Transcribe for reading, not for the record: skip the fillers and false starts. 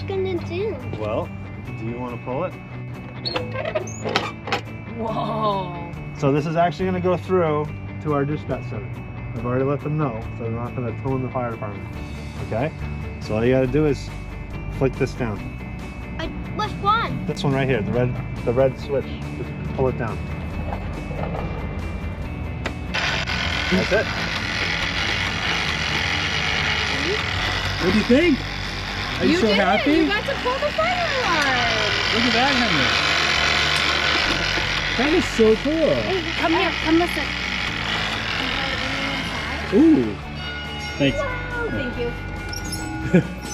it gonna do? Well, do you want to pull it? Whoa. So this is actually going to go through to our dispatch center. I've already let them know, so they're not going to phone the fire department. Okay? So all you got to do is flick this down. Which one? This one right here, the red switch. Just pull it down. That's it. What do you think? Are you so did happy? it. You got to pull the fire alarm. Look at that, Henry. That is so cool. Hey, come here, come listen. Ooh. Thanks. Wow, thank you.